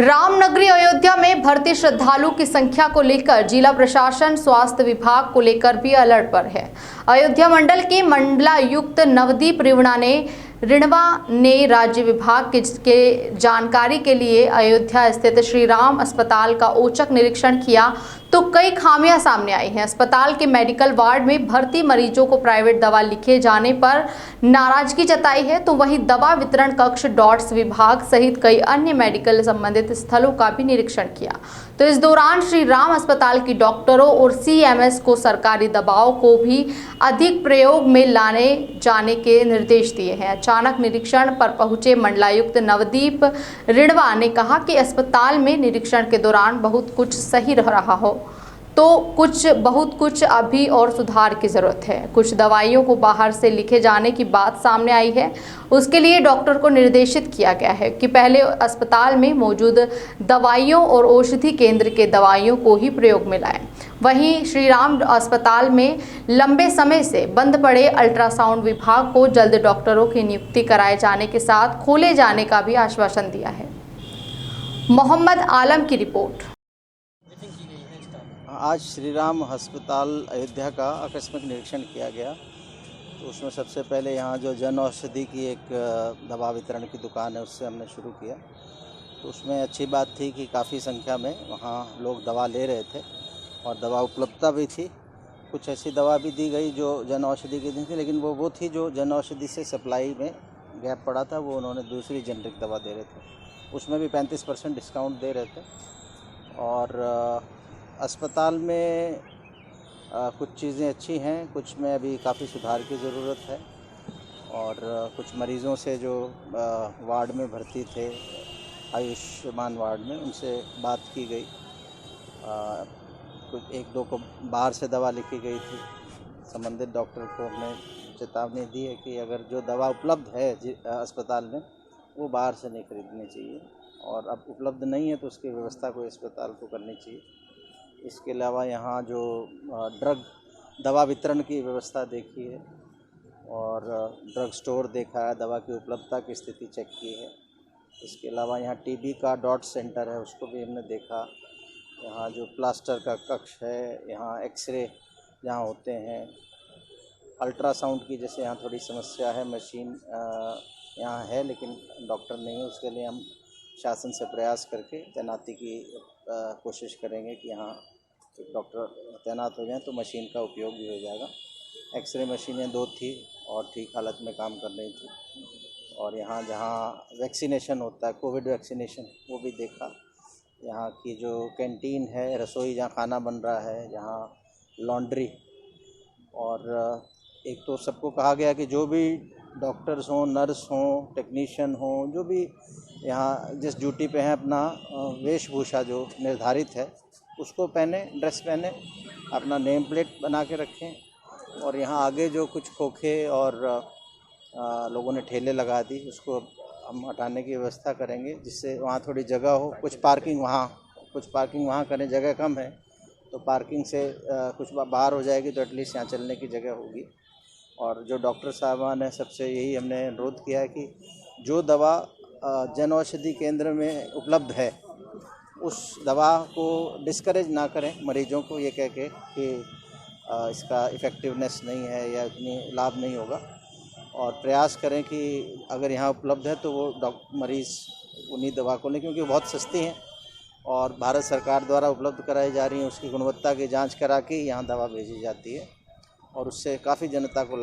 रामनगरी अयोध्या में भर्ती श्रद्धालु की संख्या को लेकर जिला प्रशासन स्वास्थ्य विभाग को लेकर भी अलर्ट पर है। अयोध्या मंडल के मंडलायुक्त नवदीप रिणवा ने राज्य विभाग के जानकारी के लिए अयोध्या स्थित श्री राम अस्पताल का औचक निरीक्षण किया तो कई खामियां सामने आई हैं। अस्पताल के मेडिकल वार्ड में भर्ती मरीजों को प्राइवेट दवा लिखे जाने पर नाराजगी जताई है, तो वहीं दवा वितरण कक्ष डॉट्स विभाग सहित कई अन्य मेडिकल संबंधित स्थलों का भी निरीक्षण किया। तो इस दौरान श्री राम अस्पताल की डॉक्टरों और सीएमएस को सरकारी दवाओं को भी अधिक प्रयोग में लाने जाने के निर्देश दिए हैं। अचानक निरीक्षण पर पहुंचे मंडलायुक्त नवदीप रिणवा ने कहा कि अस्पताल में निरीक्षण के दौरान बहुत कुछ सही रहा हो तो बहुत कुछ अभी और सुधार की ज़रूरत है। कुछ दवाइयों को बाहर से लिखे जाने की बात सामने आई है। उसके लिए डॉक्टर को निर्देशित किया गया है कि पहले अस्पताल में मौजूद दवाइयों और औषधि केंद्र के दवाइयों को ही प्रयोग में लाएं। वहीं श्री राम अस्पताल में लंबे समय से बंद पड़े अल्ट्रासाउंड विभाग को जल्द डॉक्टरों की नियुक्ति कराए जाने के साथ खोले जाने का भी आश्वासन दिया है। मोहम्मद आलम की रिपोर्ट। आज श्री राम अस्पताल अयोध्या का आकस्मिक निरीक्षण किया गया। तो उसमें सबसे पहले यहाँ जो जन औषधि की एक दवा वितरण की दुकान है उससे हमने शुरू किया। तो उसमें अच्छी बात थी कि काफ़ी संख्या में वहाँ लोग दवा ले रहे थे और दवा उपलब्धता भी थी। कुछ ऐसी दवा भी दी गई जो जन औषधि की दी थी, लेकिन वो थी जो जन औषधि से सप्लाई में गैप पड़ा था, वो उन्होंने दूसरी जेनरिक दवा दे रहे थे। उसमें भी 35% डिस्काउंट दे रहे थे। और अस्पताल में कुछ चीज़ें अच्छी हैं, कुछ में अभी काफ़ी सुधार की ज़रूरत है। और कुछ मरीज़ों से जो वार्ड में भर्ती थे, आयुष्मान वार्ड में, उनसे बात की गई। कुछ एक दो को बाहर से दवा लिखी गई थी। संबंधित डॉक्टर को हमने चेतावनी दी है कि अगर जो दवा उपलब्ध है अस्पताल में, वो बाहर से नहीं खरीदनी चाहिए, और अब उपलब्ध नहीं है तो उसकी व्यवस्था कोई अस्पताल को करनी चाहिए। इसके अलावा यहाँ जो दवा वितरण की व्यवस्था देखी है और ड्रग स्टोर देखा है, दवा की उपलब्धता की स्थिति चेक की है। इसके अलावा यहाँ टीबी का डॉट सेंटर है, उसको भी हमने देखा। यहाँ जो प्लास्टर का कक्ष है, यहाँ एक्सरे जहाँ होते हैं, अल्ट्रासाउंड की जैसे यहाँ थोड़ी समस्या है, मशीन यहाँ है लेकिन डॉक्टर नहीं है। उसके लिए हम शासन से प्रयास करके तैनाती की कोशिश करेंगे कि यहाँ एक डॉक्टर तैनात हो जाएं तो मशीन का उपयोग भी हो जाएगा। एक्सरे मशीनें 2 थी और ठीक हालत में काम कर रही थी। और यहाँ जहाँ वैक्सीनेशन होता है, कोविड वैक्सीनेशन, वो भी देखा। यहाँ की जो कैंटीन है, रसोई जहाँ खाना बन रहा है, जहाँ लॉन्ड्री, और एक तो सबको कहा गया कि जो भी डॉक्टर्स हों, नर्स हों, टेक्नीशियन हों, जो भी यहाँ जिस ड्यूटी पे हैं, अपना वेशभूषा जो निर्धारित है उसको पहने, ड्रेस पहने, अपना नेम प्लेट बना के रखें। और यहाँ आगे जो कुछ खोखे और लोगों ने ठेले लगा दी, उसको हम हटाने की व्यवस्था करेंगे, जिससे वहाँ थोड़ी जगह हो। कुछ पार्किंग वहाँ करें, जगह कम है तो पार्किंग से कुछ बाहर हो जाएगी तो एटलीस्ट यहाँ चलने की जगह होगी। और जो डॉक्टर साहबान हैं, सबसे यही हमने अनुरोध किया है कि जो दवा जन औषधि केंद्र में उपलब्ध है उस दवा को डिस्करेज ना करें मरीजों को ये कह के कि इसका इफ़ेक्टिवनेस नहीं है या इतनी लाभ नहीं होगा, और प्रयास करें कि अगर यहाँ उपलब्ध है तो वो मरीज़ उन्हीं दवा को लें, क्योंकि बहुत सस्ती हैं और भारत सरकार द्वारा उपलब्ध कराई जा रही हैं। उसकी गुणवत्ता की जाँच करा के यहाँ दवा भेजी जाती है और उससे काफ़ी जनता को